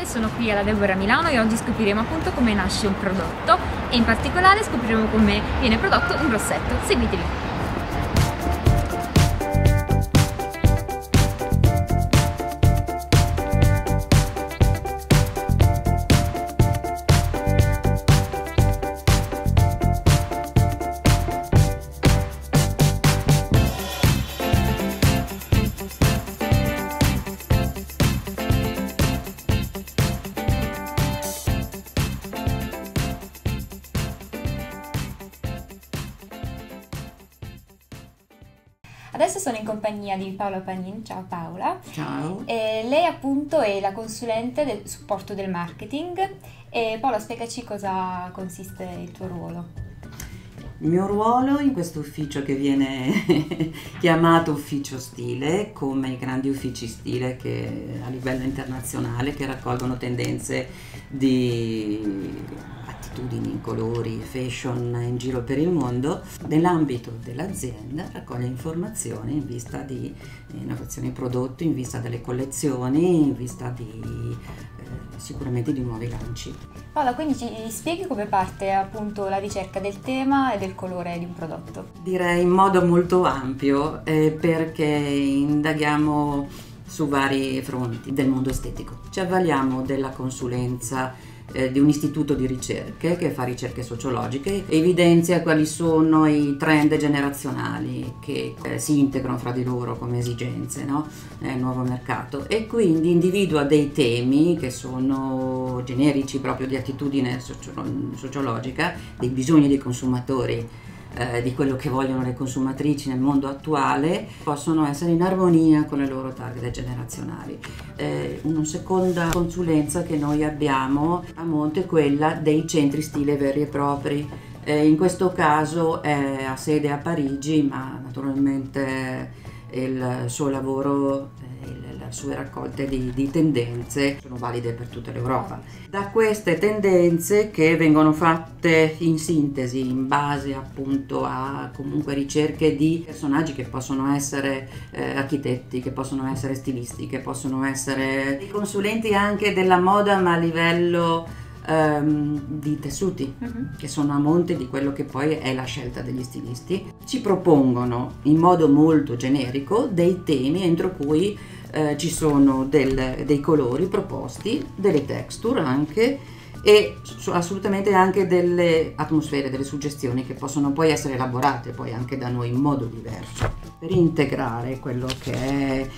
Sono qui alla Deborah Milano e oggi scopriremo appunto come nasce un prodotto e in particolare scopriremo come viene prodotto un rossetto. Seguitemi! Adesso sono in compagnia di Paola Pagnin. Ciao Paola. Ciao. Lei appunto è la consulente del supporto del marketing. Paola, spiegaci cosa consiste il tuo ruolo. Il mio ruolo in questo ufficio che viene chiamato ufficio stile, come i grandi uffici stile che a livello internazionale che raccolgono tendenze di attitudini, colori, fashion in giro per il mondo, nell'ambito dell'azienda raccoglie informazioni in vista di innovazioni prodotti, in vista delle collezioni, in vista di sicuramente di nuovi lanci. Paola, quindi ci spieghi come parte appunto la ricerca del tema e del colore di un prodotto? Direi in modo molto ampio perché indaghiamo su vari fronti del mondo estetico. Ci avvaliamo della consulenza di un istituto di ricerche che fa ricerche sociologiche, evidenzia quali sono i trend generazionali che si integrano fra di loro come esigenze, no? Nel nuovo mercato, e quindi individua dei temi che sono generici proprio di attitudine sociologica, dei bisogni dei consumatori, di quello che vogliono le consumatrici nel mondo attuale, possono essere in armonia con le loro target generazionali. Una seconda consulenza che noi abbiamo a monte è quella dei centri stile veri e propri. In questo caso è a sede a Parigi, ma naturalmente il suo lavoro, le sue raccolte di tendenze sono valide per tutta l'Europa. Da queste tendenze, che vengono fatte in sintesi in base appunto a comunque ricerche di personaggi che possono essere architetti, che possono essere stilisti, che possono essere dei consulenti anche della moda, ma a livello di tessuti, che sono a monte di quello che poi è la scelta degli stilisti, ci propongono in modo molto generico dei temi entro cui ci sono dei colori proposti, delle texture anche, e assolutamente anche delle atmosfere, delle suggestioni che possono poi essere elaborate poi anche da noi in modo diverso per integrare quello che è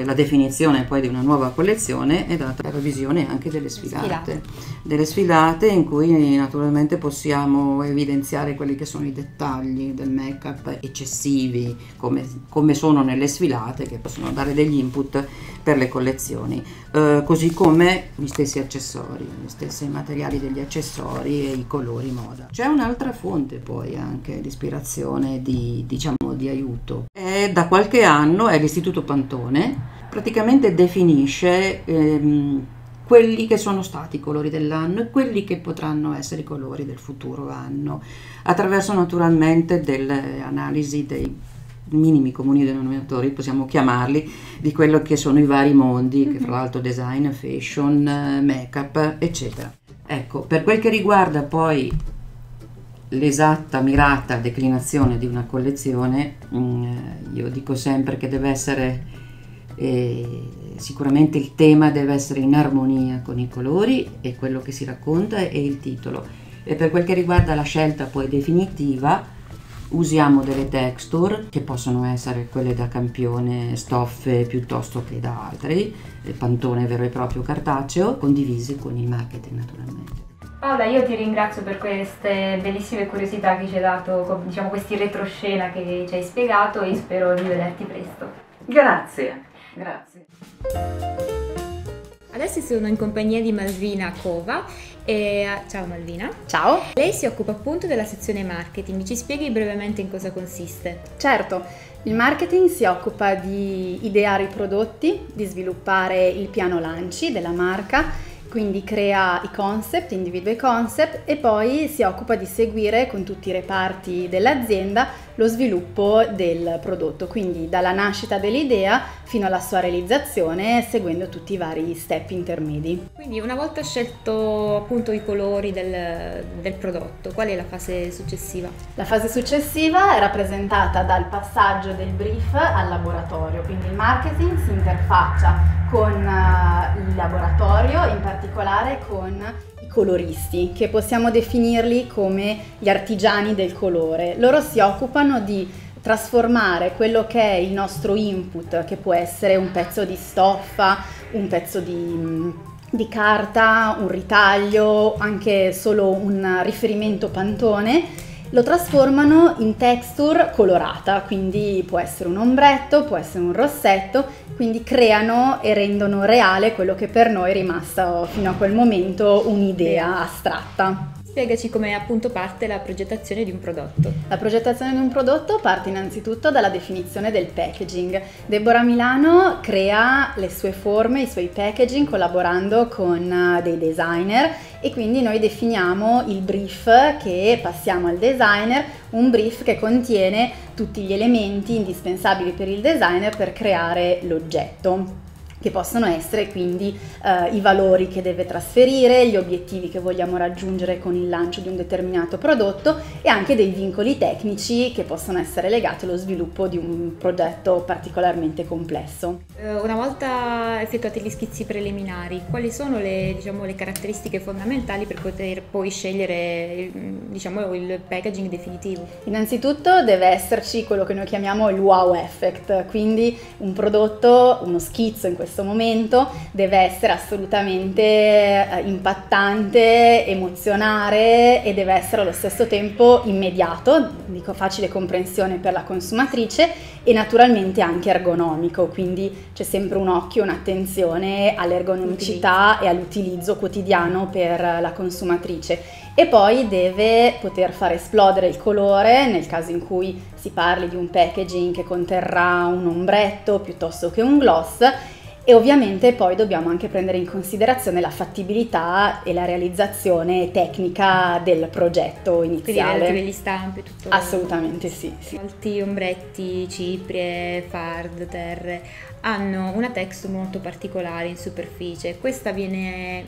la definizione poi di una nuova collezione è data la revisione anche delle sfilate in cui naturalmente possiamo evidenziare quelli che sono i dettagli del make-up eccessivi come sono nelle sfilate, che possono dare degli input per le collezioni, così come gli stessi accessori, gli stessi materiali degli accessori e i colori moda. C'è un'altra fonte poi anche di ispirazione, di aiuto. Da qualche anno è l'Istituto Pantone, praticamente definisce quelli che sono stati i colori dell'anno e quelli che potranno essere i colori del futuro anno, attraverso naturalmente delle analisi dei minimi comuni denominatori, possiamo chiamarli, di quello che sono i vari mondi, che fra l'altro design, fashion, make-up, eccetera. Ecco, per quel che riguarda poi l'esatta mirata declinazione di una collezione, io dico sempre che deve essere sicuramente il tema deve essere in armonia con i colori e quello che si racconta e il titolo, e per quel che riguarda la scelta poi definitiva usiamo delle texture che possono essere quelle da campione, stoffe piuttosto che da altri, Pantone vero e proprio cartaceo, condivisi con il marketing naturalmente. Paola, io ti ringrazio per queste bellissime curiosità che ci hai dato, diciamo questi retroscena che ci hai spiegato, e spero di vederti presto. Grazie, grazie. Adesso sono in compagnia di Malvina Cova. Ciao Malvina. Ciao. Lei si occupa appunto della sezione marketing, ci spieghi brevemente in cosa consiste? Certo, il marketing si occupa di ideare i prodotti, di sviluppare il piano lanci della marca quindi crea i concept, individua i concept e poi si occupa di seguire con tutti i reparti dell'azienda lo sviluppo del prodotto, quindi dalla nascita dell'idea fino alla sua realizzazione, seguendo tutti i vari step intermedi. Quindi una volta scelto appunto i colori del prodotto, qual è la fase successiva? La fase successiva è rappresentata dal passaggio del brief al laboratorio, quindi il marketing si interfaccia con il laboratorio, in particolare con i coloristi, che possiamo definirli come gli artigiani del colore. Loro si occupano di trasformare quello che è il nostro input, che può essere un pezzo di stoffa, un pezzo di carta, un ritaglio, anche solo un riferimento Pantone, lo trasformano in texture colorata, quindi può essere un ombretto, può essere un rossetto, quindi creano e rendono reale quello che per noi è rimasta fino a quel momento un'idea astratta. Spiegaci come appunto parte la progettazione di un prodotto. La progettazione di un prodotto parte innanzitutto dalla definizione del packaging. Deborah Milano crea le sue forme, i suoi packaging collaborando con dei designer e quindi noi definiamo il brief che passiamo al designer, un brief che contiene tutti gli elementi indispensabili per il designer per creare l'oggetto, che possono essere quindi i valori che deve trasferire, gli obiettivi che vogliamo raggiungere con il lancio di un determinato prodotto e anche dei vincoli tecnici che possono essere legati allo sviluppo di un progetto particolarmente complesso. Una volta effettuati gli schizzi preliminari, quali sono le caratteristiche fondamentali per poter poi scegliere il packaging definitivo? Innanzitutto deve esserci quello che noi chiamiamo il wow effect, quindi un prodotto, uno schizzo in questo momento deve essere assolutamente impattante, emozionare e deve essere allo stesso tempo immediato, dico facile comprensione per la consumatrice e naturalmente anche ergonomico, quindi c'è sempre un occhio, un'attenzione all'ergonomicità e all'utilizzo quotidiano per la consumatrice. E poi deve poter far esplodere il colore nel caso in cui si parli di un packaging che conterrà un ombretto piuttosto che un gloss. E ovviamente poi dobbiamo anche prendere in considerazione la fattibilità e la realizzazione tecnica del progetto iniziale. Quindi degli stampi, tutto. Assolutamente sì. Molti ombretti, ciprie, fard, terre hanno una texture molto particolare in superficie. Questa viene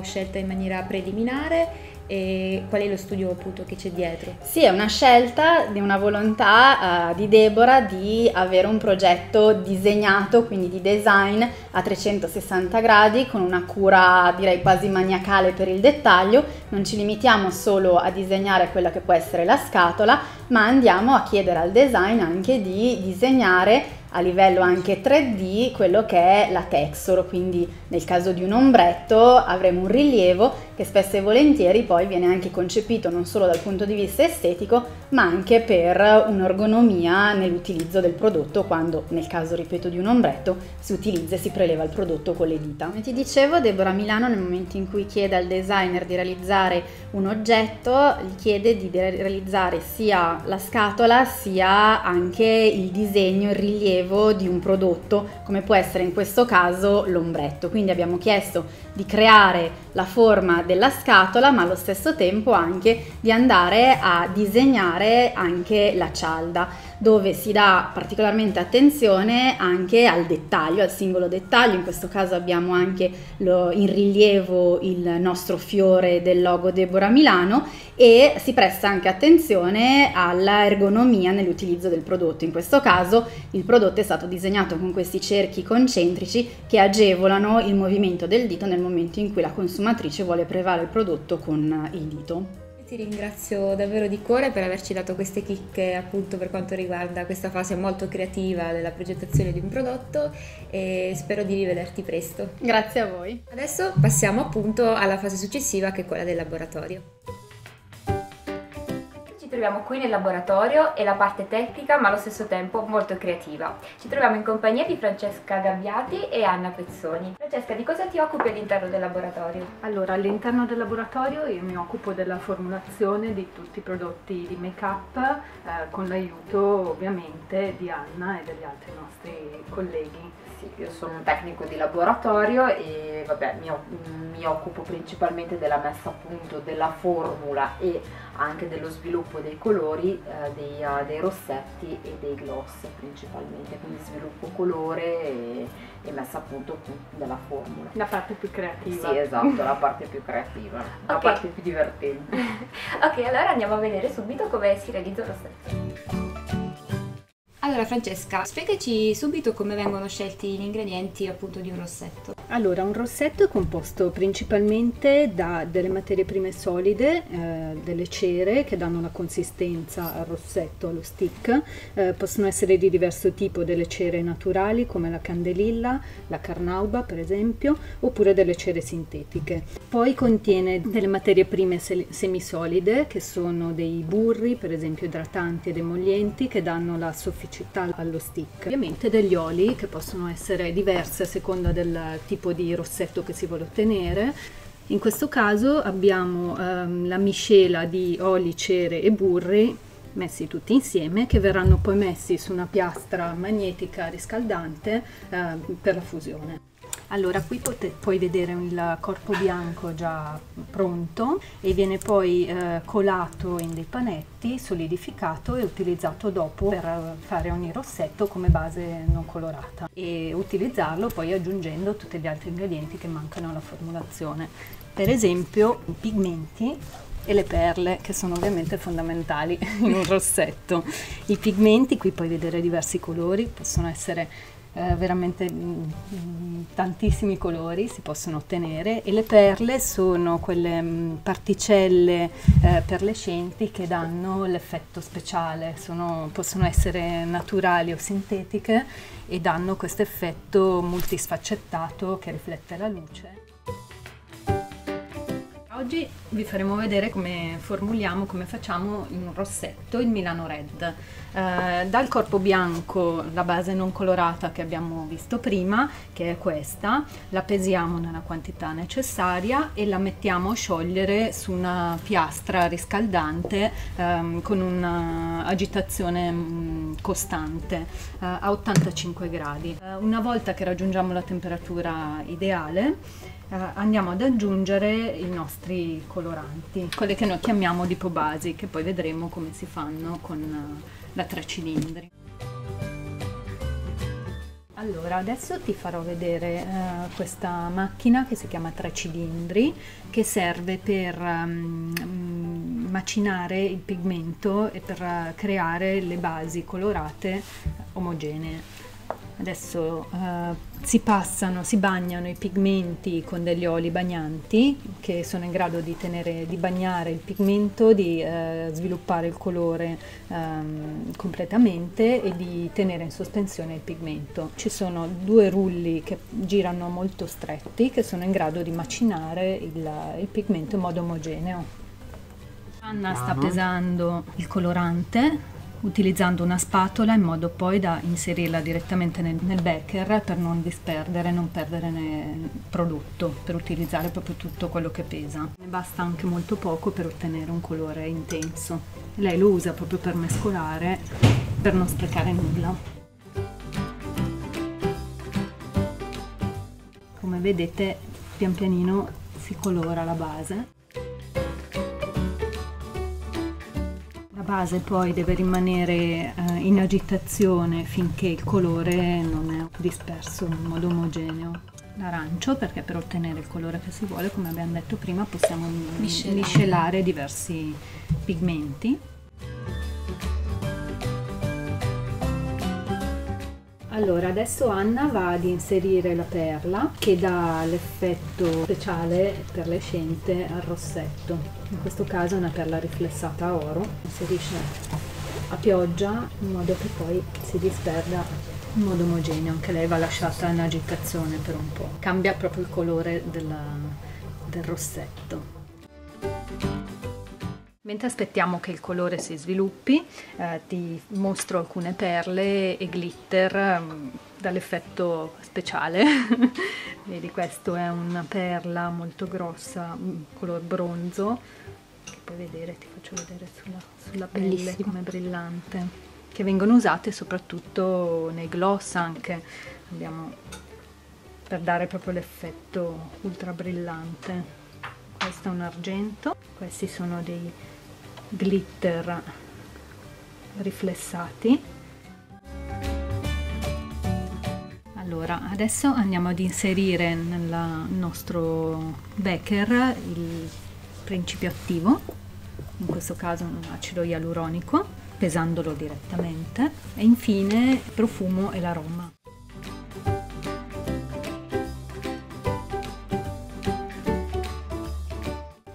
scelta in maniera preliminare. E qual è lo studio appunto che c'è dietro? Sì, è una scelta di una volontà di Deborah di avere un progetto disegnato, quindi di design a 360 gradi con una cura direi quasi maniacale per il dettaglio. Non ci limitiamo solo a disegnare quella che può essere la scatola, ma andiamo a chiedere al design anche di disegnare a livello anche 3D quello che è la texture, quindi nel caso di un ombretto avremo un rilievo che spesso e volentieri poi viene anche concepito non solo dal punto di vista estetico ma anche per un'ergonomia nell'utilizzo del prodotto, quando nel caso, ripeto, di un ombretto si utilizza e si preleva il prodotto con le dita. Come ti dicevo, Deborah Milano nel momento in cui chiede al designer di realizzare un oggetto gli chiede di realizzare sia la scatola sia anche il disegno, il rilievo di un prodotto, come può essere in questo caso l'ombretto. Quindi abbiamo chiesto di creare la forma della scatola ma allo stesso tempo anche di andare a disegnare anche la cialda, dove si dà particolarmente attenzione anche al dettaglio, al singolo dettaglio. In questo caso abbiamo anche in rilievo il nostro fiore del logo Deborah Milano e si presta anche attenzione alla ergonomia nell'utilizzo del prodotto. In questo caso il prodotto è stato disegnato con questi cerchi concentrici che agevolano il movimento del dito nel momento in cui la consumatrice vuole prelevare il prodotto con il dito. Ti ringrazio davvero di cuore per averci dato queste chicche appunto per quanto riguarda questa fase molto creativa della progettazione di un prodotto e spero di rivederti presto. Grazie a voi. Adesso passiamo appunto alla fase successiva, che è quella del laboratorio. troviamo qui nel laboratorio e la parte tecnica ma allo stesso tempo molto creativa. Ci troviamo in compagnia di Francesca Gabbiati e Anna Pezzoni. Francesca, di cosa ti occupi all'interno del laboratorio? Allora, all'interno del laboratorio io mi occupo della formulazione di tutti i prodotti di make-up con l'aiuto ovviamente di Anna e degli altri nostri colleghi. Sì, io sono un tecnico di laboratorio e vabbè, mi occupo principalmente della messa a punto della formula e anche dello sviluppo dei colori, dei rossetti e dei gloss principalmente, quindi sviluppo colore e messa a punto della formula. La parte più creativa. Sì, esatto, la parte più creativa, la parte più divertente. Ok, allora andiamo a vedere subito come si realizza il rossetto. Allora Francesca, spiegaci subito come vengono scelti gli ingredienti appunto di un rossetto. Allora, un rossetto è composto principalmente da delle materie prime solide, delle cere che danno la consistenza al rossetto, allo stick. Possono essere di diverso tipo, delle cere naturali come la candelilla, la carnauba per esempio, oppure delle cere sintetiche. Poi contiene delle materie prime semisolide che sono dei burri, per esempio idratanti ed emollienti, che danno la sofficità allo stick. Ovviamente degli oli che possono essere diversi a seconda del tipo di rossetto che si vuole ottenere. In questo caso abbiamo la miscela di oli, cere e burri messi tutti insieme, che verranno poi messi su una piastra magnetica riscaldante per la fusione. Allora, qui puoi vedere il corpo bianco già pronto e viene poi colato in dei panetti, solidificato e utilizzato dopo per fare ogni rossetto come base non colorata e utilizzarlo poi aggiungendo tutti gli altri ingredienti che mancano alla formulazione. Per esempio i pigmenti e le perle, che sono ovviamente fondamentali in un rossetto. I pigmenti, qui puoi vedere diversi colori, possono essere veramente tantissimi colori si possono ottenere, e le perle sono quelle particelle perlescenti che danno l'effetto speciale, possono essere naturali o sintetiche e danno questo effetto multisfaccettato che riflette la luce. Oggi vi faremo vedere come facciamo in un rossetto il Milano Red. Dal corpo bianco, la base non colorata che abbiamo visto prima, che è questa, la pesiamo nella quantità necessaria e la mettiamo a sciogliere su una piastra riscaldante con un'agitazione costante a 85 gradi. Una volta che raggiungiamo la temperatura ideale, andiamo ad aggiungere i nostri coloranti, quelle che noi chiamiamo dipobasi, che poi vedremo come si fanno con la 3 cilindri. Allora, adesso ti farò vedere questa macchina che si chiama 3 cilindri, che serve per macinare il pigmento e per creare le basi colorate omogenee. Adesso si bagnano i pigmenti con degli oli bagnanti che sono in grado di bagnare il pigmento, di sviluppare il colore completamente e di tenere in sospensione il pigmento. Ci sono 2 rulli che girano molto stretti che sono in grado di macinare il pigmento in modo omogeneo. Anna sta pesando il colorante utilizzando una spatola in modo poi da inserirla direttamente nel becker per non disperdere, non perdere il prodotto, per utilizzare proprio tutto quello che pesa. Ne basta anche molto poco per ottenere un colore intenso. Lei lo usa proprio per mescolare, per non sprecare nulla. Come vedete, pian pianino si colora la base. La base poi deve rimanere in agitazione finché il colore non è disperso in modo omogeneo. L'arancio, perché per ottenere il colore che si vuole, come abbiamo detto prima, possiamo miscelare diversi pigmenti. Allora, adesso Anna va ad inserire la perla che dà l'effetto speciale perlescente al rossetto. In questo caso è una perla riflessata a oro. Inserisce a pioggia in modo che poi si disperda in modo omogeneo. Anche lei va lasciata in agitazione per un po'. Cambia proprio il colore del rossetto. Mentre aspettiamo che il colore si sviluppi, ti mostro alcune perle e glitter dall'effetto speciale. Vedi, questo è una perla molto grossa, color bronzo, che puoi vedere, ti faccio vedere sulla pelle. Bellissimo. Come brillante, che vengono usate soprattutto nei gloss anche, abbiamo, per dare proprio l'effetto ultra brillante. Questo è un argento, questi sono dei glitter riflessati. Allora, adesso andiamo ad inserire nel nostro becker il principio attivo, in questo caso un acido ialuronico, pesandolo direttamente, e infine il profumo e l'aroma.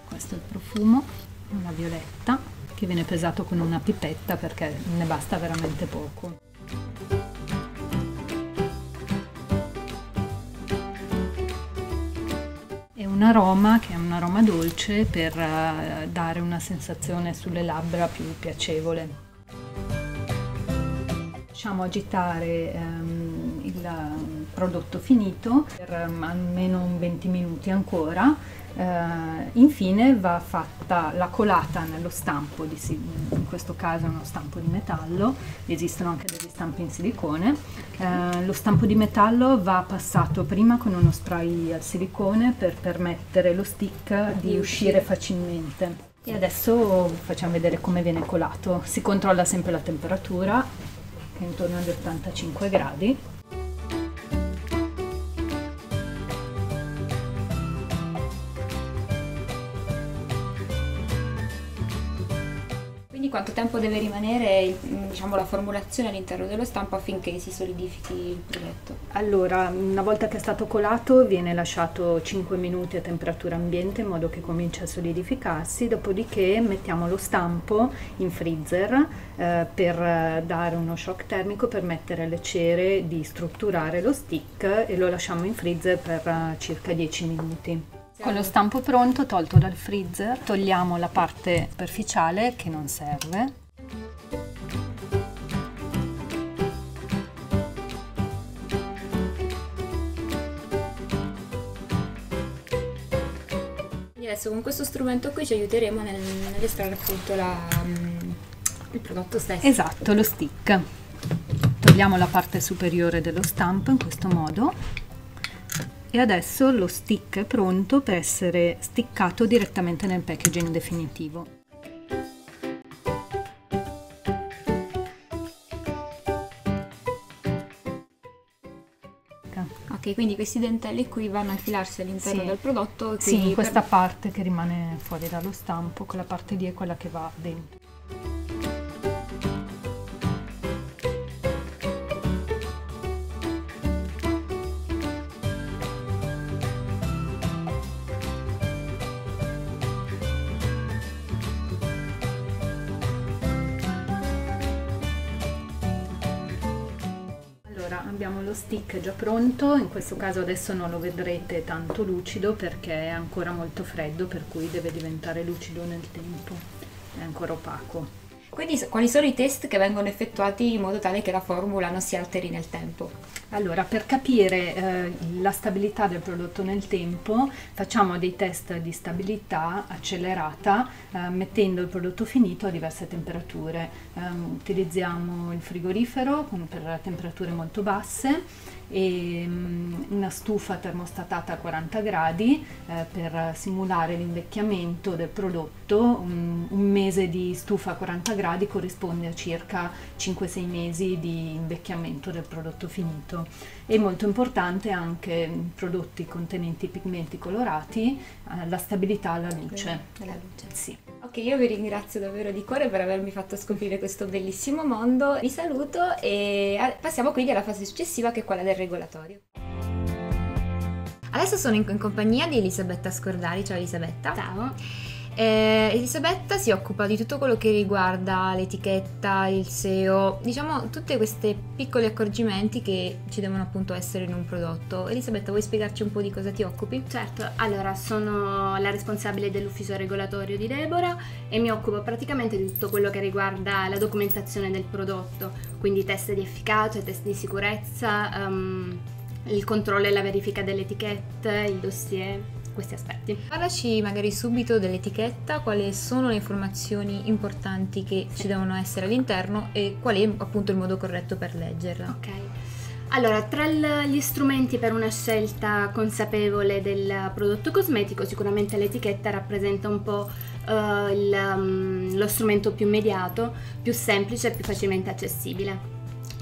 Questo è il profumo, una violetta, che viene pesato con una pipetta perché ne basta veramente poco. E un aroma che è un aroma dolce per dare una sensazione sulle labbra più piacevole. Lasciamo agitare il prodotto finito per almeno 20 minuti ancora. Infine va fatta la colata nello stampo, in questo caso è uno stampo di metallo, esistono anche degli stampi in silicone. Lo stampo di metallo va passato prima con uno spray al silicone per permettere allo stick di uscire facilmente. E adesso facciamo vedere come viene colato. Si controlla sempre la temperatura, che è intorno agli 85 gradi. Quanto tempo deve rimanere, diciamo, la formulazione all'interno dello stampo affinché si solidifichi il prodotto? Allora, una volta che è stato colato viene lasciato 5 minuti a temperatura ambiente in modo che cominci a solidificarsi, dopodiché mettiamo lo stampo in freezer per dare uno shock termico, per permettere alle cere di strutturare lo stick, e lo lasciamo in freezer per circa 10 minuti. Con lo stampo pronto, tolto dal freezer, togliamo la parte superficiale che non serve. Quindi adesso con questo strumento qui ci aiuteremo nell'estrarre appunto il prodotto stesso. Esatto, lo stick. Togliamo la parte superiore dello stampo in questo modo. E adesso lo stick è pronto per essere sticcato direttamente nel packaging definitivo. Ok, quindi questi dentelli qui vanno a infilarsi all'interno del prodotto? Sì, in questa parte che rimane fuori dallo stampo, quella parte lì è quella che va dentro. Abbiamo lo stick già pronto, in questo caso adesso non lo vedrete tanto lucido perché è ancora molto freddo, per cui deve diventare lucido nel tempo, è ancora opaco. Quindi quali sono i test che vengono effettuati in modo tale che la formula non si alteri nel tempo? Allora, per capire la stabilità del prodotto nel tempo, facciamo dei test di stabilità accelerata mettendo il prodotto finito a diverse temperature. Utilizziamo il frigorifero per temperature molto basse e una stufa termostatata a 40 gradi per simulare l'invecchiamento del prodotto. Un mese di stufa a 40 gradi corrisponde a circa 5-6 mesi di invecchiamento del prodotto finito. È molto importante anche prodotti contenenti pigmenti colorati, la stabilità alla luce. Sì. Ok, io vi ringrazio davvero di cuore per avermi fatto scoprire questo bellissimo mondo. Vi saluto e passiamo quindi alla fase successiva, che è quella del regolatorio. Adesso sono in compagnia di Elisabetta Scordari. Ciao Elisabetta. Ciao. Elisabetta si occupa di tutto quello che riguarda l'etichetta, il SEO, diciamo tutti questi piccoli accorgimenti che ci devono appunto essere in un prodotto. Elisabetta, vuoi spiegarci un po' di cosa ti occupi? Certo, allora sono la responsabile dell'ufficio regolatorio di Deborah e mi occupo praticamente di tutto quello che riguarda la documentazione del prodotto, quindi test di efficacia, test di sicurezza, il controllo e la verifica delle etichette, il dossier, questi aspetti. Parlaci magari subito dell'etichetta, quali sono le informazioni importanti che ci devono essere all'interno e qual è appunto il modo corretto per leggerla. Ok, allora tra gli strumenti per una scelta consapevole del prodotto cosmetico sicuramente l'etichetta rappresenta un po' lo strumento più immediato, più semplice e più facilmente accessibile.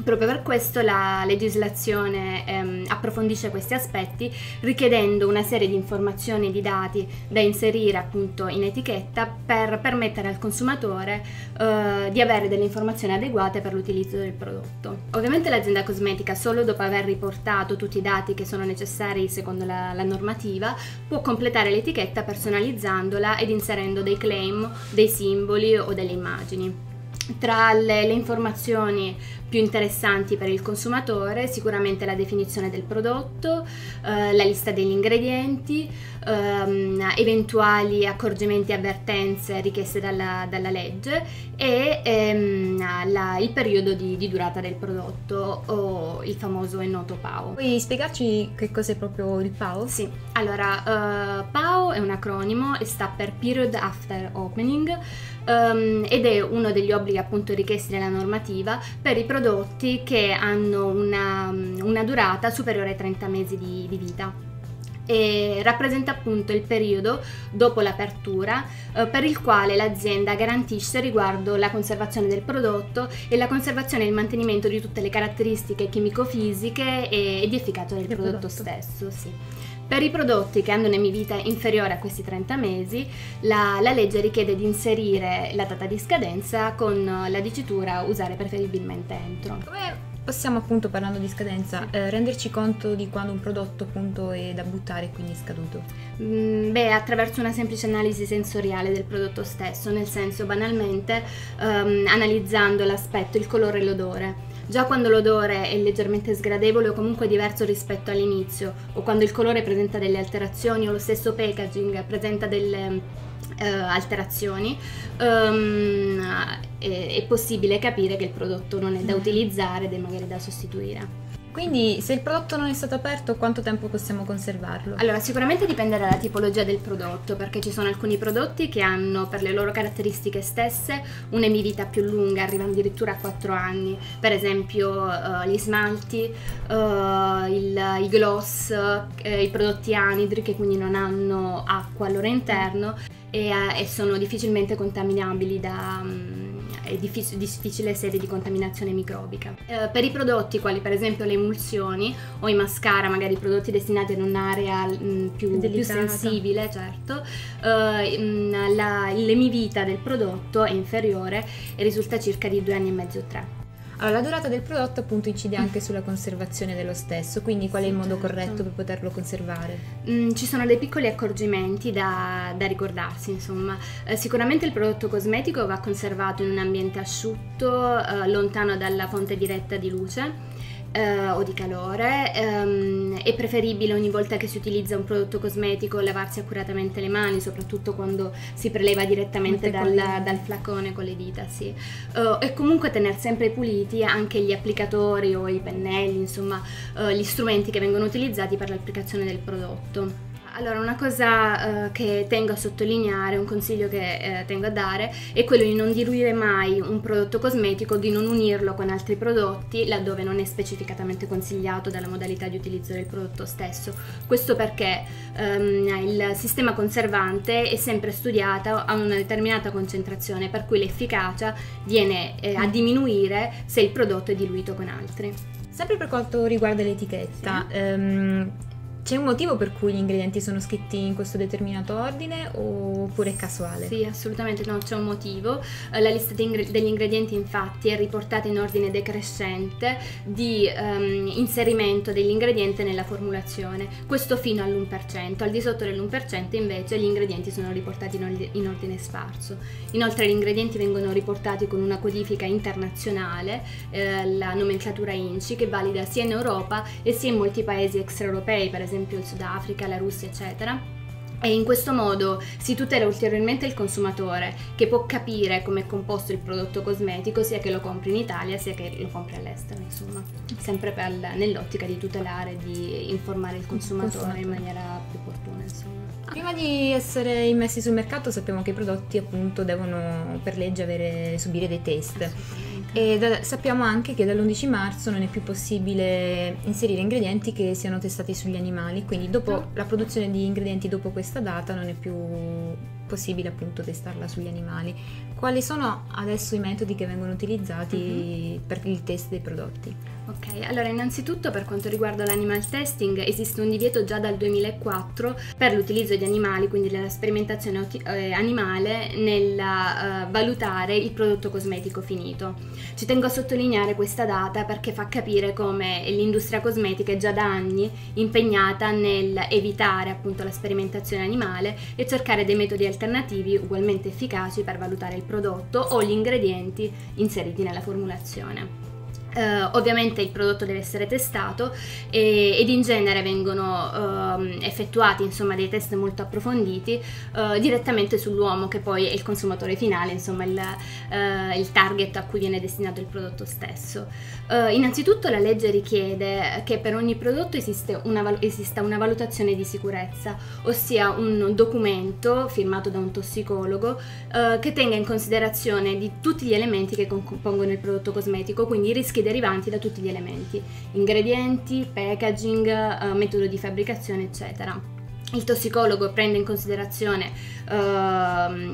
Proprio per questo la legislazione approfondisce questi aspetti richiedendo una serie di informazioni e di dati da inserire appunto in etichetta per permettere al consumatore di avere delle informazioni adeguate per l'utilizzo del prodotto. Ovviamente l'azienda cosmetica, solo dopo aver riportato tutti i dati che sono necessari secondo la normativa, può completare l'etichetta personalizzandola ed inserendo dei claim, dei simboli o delle immagini. Tra le informazioni più interessanti per il consumatore sicuramente la definizione del prodotto, la lista degli ingredienti, eventuali accorgimenti e avvertenze richieste dalla legge e il periodo di durata del prodotto o il famoso e noto PAO. Puoi spiegarci che cos'è proprio il PAO? Sì, allora PAO è un acronimo e sta per Period After Opening ed è uno degli obblighi appunto richiesti nella normativa per i prodotti che hanno una durata superiore ai 30 mesi di vita. E rappresenta appunto il periodo dopo l'apertura per il quale l'azienda garantisce riguardo la conservazione del prodotto e la conservazione e il mantenimento di tutte le caratteristiche chimico-fisiche e di efficacia del prodotto stesso. Sì. Per i prodotti che hanno un'emivita inferiore a questi 30 mesi, la legge richiede di inserire la data di scadenza con la dicitura usare preferibilmente entro. Come possiamo appunto, parlando di scadenza, renderci conto di quando un prodotto appunto è da buttare e quindi è scaduto? Attraverso una semplice analisi sensoriale del prodotto stesso, nel senso banalmente analizzando l'aspetto, il colore e l'odore. Già quando l'odore è leggermente sgradevole o comunque diverso rispetto all'inizio, o quando il colore presenta delle alterazioni o lo stesso packaging presenta delle alterazioni, è possibile capire che il prodotto non è da utilizzare ed è magari da sostituire. Quindi se il prodotto non è stato aperto, quanto tempo possiamo conservarlo? Allora, sicuramente dipende dalla tipologia del prodotto, perché ci sono alcuni prodotti che hanno per le loro caratteristiche stesse un'emivita più lunga, arrivano addirittura a 4 anni, per esempio gli smalti, i gloss, i prodotti anidri che quindi non hanno acqua al loro interno e sono difficilmente contaminabili è difficile sede di contaminazione microbica. Per i prodotti quali per esempio le emulsioni o i mascara, magari prodotti destinati ad un'area più sensibile, certo, l'emivita del prodotto è inferiore e risulta circa di 2 anni e mezzo o 3. Allora, la durata del prodotto appunto incide anche sulla conservazione dello stesso, quindi qual è il modo corretto per poterlo conservare? Ci sono dei piccoli accorgimenti da ricordarsi, insomma. Sicuramente il prodotto cosmetico va conservato in un ambiente asciutto, lontano dalla fonte diretta di luce o di calore. È preferibile ogni volta che si utilizza un prodotto cosmetico lavarsi accuratamente le mani, soprattutto quando si preleva direttamente dal flacone con le dita, sì. E comunque tenere sempre puliti anche gli applicatori o i pennelli, insomma gli strumenti che vengono utilizzati per l'applicazione del prodotto. Allora, una cosa che tengo a sottolineare, un consiglio che tengo a dare, è quello di non diluire mai un prodotto cosmetico, di non unirlo con altri prodotti laddove non è specificatamente consigliato dalla modalità di utilizzo del prodotto stesso. Questo perché il sistema conservante è sempre studiato a una determinata concentrazione, per cui l'efficacia viene a diminuire se il prodotto è diluito con altri. Sempre per quanto riguarda l'etichetta, C'è un motivo per cui gli ingredienti sono scritti in questo determinato ordine oppure è casuale? Sì, assolutamente no, c'è un motivo. La lista degli ingredienti infatti è riportata in ordine decrescente di inserimento dell'ingrediente nella formulazione, questo fino all'1%, al di sotto dell'1% invece gli ingredienti sono riportati in ordine sparso. Inoltre gli ingredienti vengono riportati con una codifica internazionale, la nomenclatura INCI, che è valida sia in Europa e sia in molti paesi extraeuropei, per esempio il Sudafrica, la Russia, eccetera. E in questo modo si tutela ulteriormente il consumatore, che può capire come è composto il prodotto cosmetico sia che lo compri in Italia sia che lo compri all'estero, insomma, sempre nell'ottica di tutelare, di informare il consumatore in maniera più opportuna, insomma. Prima di essere immessi sul mercato sappiamo che i prodotti appunto devono per legge subire dei test. E sappiamo anche che dall'11 marzo non è più possibile inserire ingredienti che siano testati sugli animali, quindi dopo la produzione di ingredienti dopo questa data non è più possibile appunto testarla sugli animali. Quali sono adesso i metodi che vengono utilizzati per il test dei prodotti? Ok, allora innanzitutto per quanto riguarda l'animal testing esiste un divieto già dal 2004 per l'utilizzo di animali, quindi della sperimentazione animale nel valutare il prodotto cosmetico finito. Ci tengo a sottolineare questa data perché fa capire come l'industria cosmetica è già da anni impegnata nel evitare appunto la sperimentazione animale e cercare dei metodi alternativi ugualmente efficaci per valutare il prodotto o gli ingredienti inseriti nella formulazione. Ovviamente il prodotto deve essere testato ed in genere vengono effettuati insomma dei test molto approfonditi direttamente sull'uomo, che poi è il consumatore finale, insomma il target a cui viene destinato il prodotto stesso. Innanzitutto la legge richiede che per ogni prodotto esista una valutazione di sicurezza, ossia un documento firmato da un tossicologo che tenga in considerazione di tutti gli elementi che compongono il prodotto cosmetico, quindi i rischi derivanti da tutti gli elementi, ingredienti, packaging, metodo di fabbricazione, eccetera. Il tossicologo prende in considerazione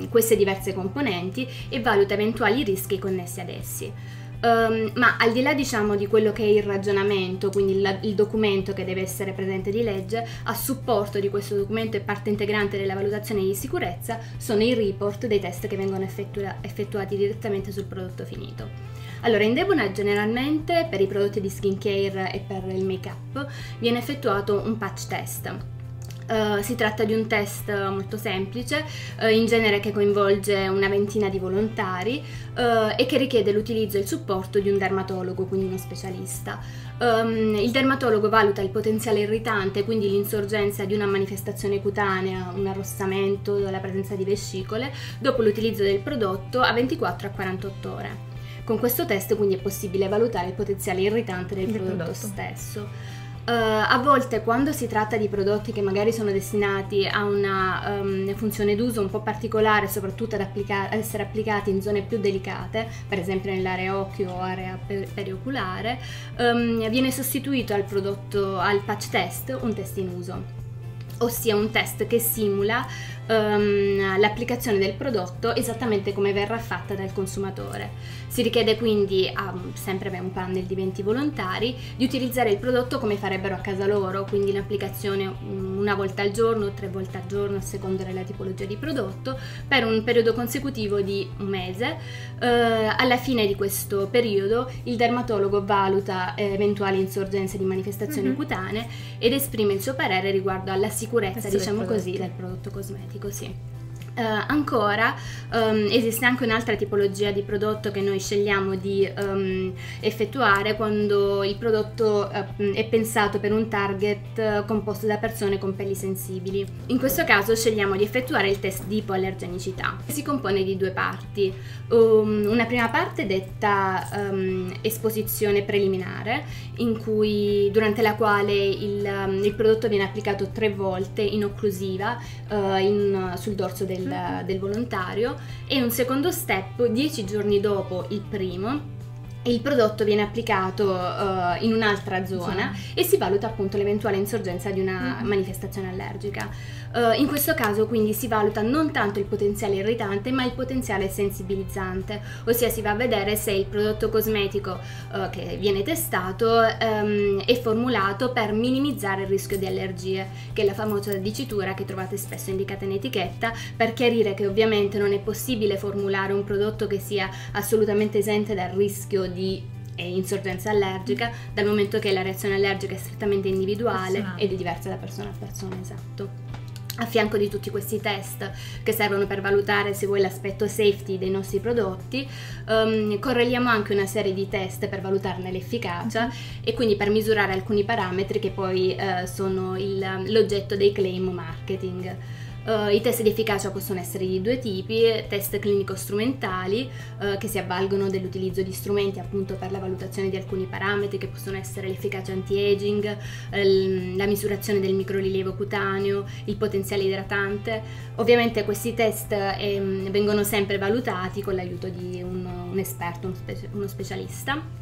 queste diverse componenti e valuta eventuali rischi connessi ad essi. Ma al di là diciamo di quello che è il ragionamento, quindi il documento che deve essere presente di legge, a supporto di questo documento e parte integrante della valutazione di sicurezza sono i report dei test che vengono effettuati direttamente sul prodotto finito. Allora, in Debona generalmente per i prodotti di skincare e per il make-up viene effettuato un patch test. Si tratta di un test molto semplice, in genere che coinvolge una ventina di volontari e che richiede l'utilizzo e il supporto di un dermatologo, quindi uno specialista. Il dermatologo valuta il potenziale irritante, quindi l'insorgenza di una manifestazione cutanea, un arrossamento, la presenza di vescicole, dopo l'utilizzo del prodotto a 24 a 48 ore. Con questo test quindi è possibile valutare il potenziale irritante del prodotto stesso. A volte quando si tratta di prodotti che magari sono destinati a una funzione d'uso un po' particolare, soprattutto ad essere applicati in zone più delicate, per esempio nell'area occhio o area perioculare, viene sostituito al patch test un test in uso, ossia un test che simula l'applicazione del prodotto esattamente come verrà fatta dal consumatore. Si richiede quindi sempre un panel di 20 volontari di utilizzare il prodotto come farebbero a casa loro, quindi l'applicazione una volta al giorno o 3 volte al giorno a seconda della tipologia di prodotto, per un periodo consecutivo di un mese. Alla fine di questo periodo il dermatologo valuta eventuali insorgenze di manifestazioni cutanee ed esprime il suo parere riguardo alla sicurezza, diciamo così, del prodotto cosmetico. Sì. Ancora esiste anche un'altra tipologia di prodotto che noi scegliamo di effettuare quando il prodotto è pensato per un target composto da persone con pelli sensibili. In questo caso scegliamo di effettuare il test di ipoallergenicità. Si compone di due parti. Una prima parte detta esposizione preliminare, durante la quale il prodotto viene applicato 3 volte in occlusiva sul dorso del volontario, e un secondo step 10 giorni dopo il primo, il prodotto viene applicato in un'altra zona e si valuta appunto l'eventuale insorgenza di una manifestazione allergica. In questo caso quindi si valuta non tanto il potenziale irritante ma il potenziale sensibilizzante, ossia si va a vedere se il prodotto cosmetico che viene testato è formulato per minimizzare il rischio di allergie, che è la famosa dicitura che trovate spesso indicata in etichetta, per chiarire che ovviamente non è possibile formulare un prodotto che sia assolutamente esente dal rischio di insorgenza allergica, dal momento che la reazione allergica è strettamente individuale ed è diversa da persona a persona, esatto. A fianco di tutti questi test che servono per valutare, se vuoi, l'aspetto safety dei nostri prodotti, correliamo anche una serie di test per valutarne l'efficacia e quindi per misurare alcuni parametri che poi sono l'oggetto dei claim marketing. I test di efficacia possono essere di due tipi: test clinico-strumentali che si avvalgono dell'utilizzo di strumenti appunto per la valutazione di alcuni parametri che possono essere l'efficacia anti-aging, la misurazione del microrilievo cutaneo, il potenziale idratante. Ovviamente questi test vengono sempre valutati con l'aiuto di un esperto, uno specialista.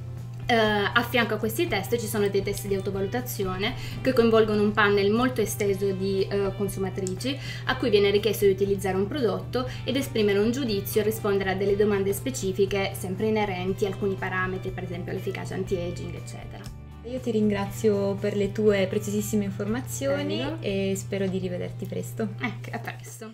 A fianco a questi test ci sono dei test di autovalutazione che coinvolgono un panel molto esteso di consumatrici a cui viene richiesto di utilizzare un prodotto ed esprimere un giudizio e rispondere a delle domande specifiche sempre inerenti a alcuni parametri, per esempio l'efficacia anti-aging, eccetera. Io ti ringrazio per le tue preziosissime informazioni e spero di rivederti presto. A presto.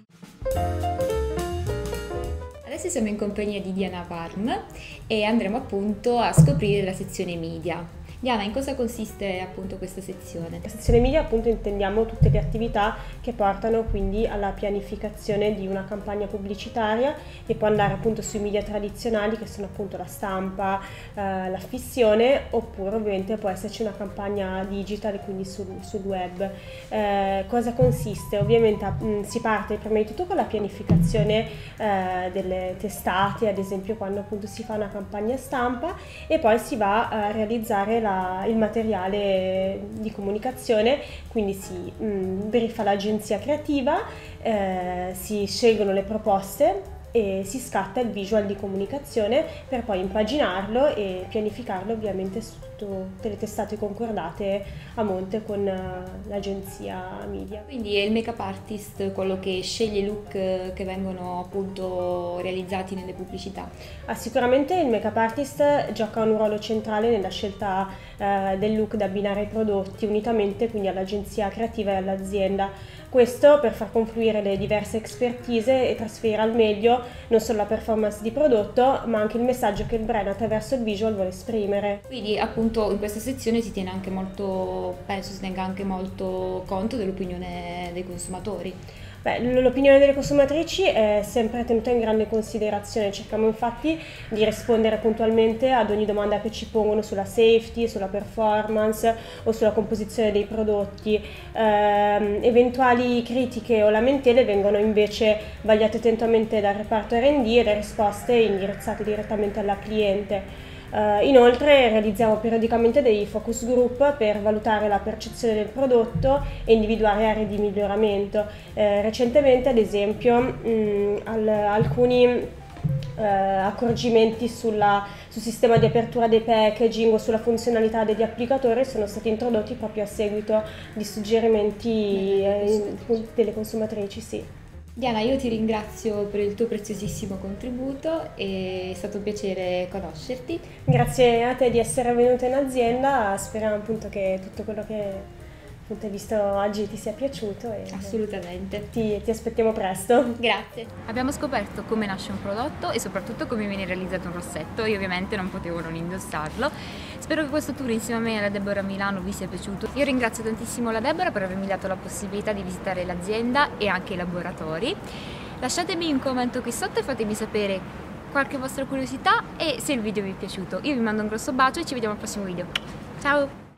Adesso siamo in compagnia di Diana Parm e andremo appunto a scoprire la sezione media. Diana, in cosa consiste appunto questa sezione? La sezione media appunto intendiamo tutte le attività che portano quindi alla pianificazione di una campagna pubblicitaria che può andare appunto sui media tradizionali che sono appunto la stampa, la fissione, oppure ovviamente può esserci una campagna digital, quindi sul web. Cosa consiste? Ovviamente si parte prima di tutto con la pianificazione delle testate, ad esempio quando appunto si fa una campagna stampa, e poi si va a realizzare il materiale di comunicazione, quindi si briefa l'agenzia creativa, si scelgono le proposte e si scatta il visual di comunicazione per poi impaginarlo e pianificarlo ovviamente su tutte le testate concordate a monte con l'agenzia media. Quindi è il make-up artist quello che sceglie i look che vengono appunto realizzati nelle pubblicità? Sicuramente il make-up artist gioca un ruolo centrale nella scelta del look da abbinare ai prodotti, unitamente quindi all'agenzia creativa e all'azienda. Questo per far confluire le diverse expertise e trasferire al meglio non solo la performance di prodotto, ma anche il messaggio che il brand attraverso il visual vuole esprimere. Quindi appunto in questa sezione si tiene anche molto, penso si tenga anche molto conto dell'opinione dei consumatori. L'opinione delle consumatrici è sempre tenuta in grande considerazione, cerchiamo infatti di rispondere puntualmente ad ogni domanda che ci pongono sulla safety, sulla performance o sulla composizione dei prodotti. Eventuali critiche o lamentele vengono invece vagliate attentamente dal reparto R&D e le risposte indirizzate direttamente alla cliente. Inoltre realizziamo periodicamente dei focus group per valutare la percezione del prodotto e individuare aree di miglioramento. Recentemente, ad esempio, alcuni accorgimenti sul sistema di apertura dei packaging o sulla funzionalità degli applicatori sono stati introdotti proprio a seguito di suggerimenti delle consumatrici, sì. Diana, io ti ringrazio per il tuo preziosissimo contributo, è stato un piacere conoscerti. Grazie a te di essere venuta in azienda, speriamo appunto che tutto quello che appunto hai visto oggi ti sia piaciuto e assolutamente ti aspettiamo presto. Grazie. Abbiamo scoperto come nasce un prodotto e soprattutto come viene realizzato un rossetto. Io ovviamente non potevo non indossarlo. Spero che questo tour insieme a me e alla Deborah Milano vi sia piaciuto. Io ringrazio tantissimo la Deborah per avermi dato la possibilità di visitare l'azienda e anche i laboratori. Lasciatemi un commento qui sotto e fatemi sapere qualche vostra curiosità e se il video vi è piaciuto. Io vi mando un grosso bacio e ci vediamo al prossimo video. Ciao!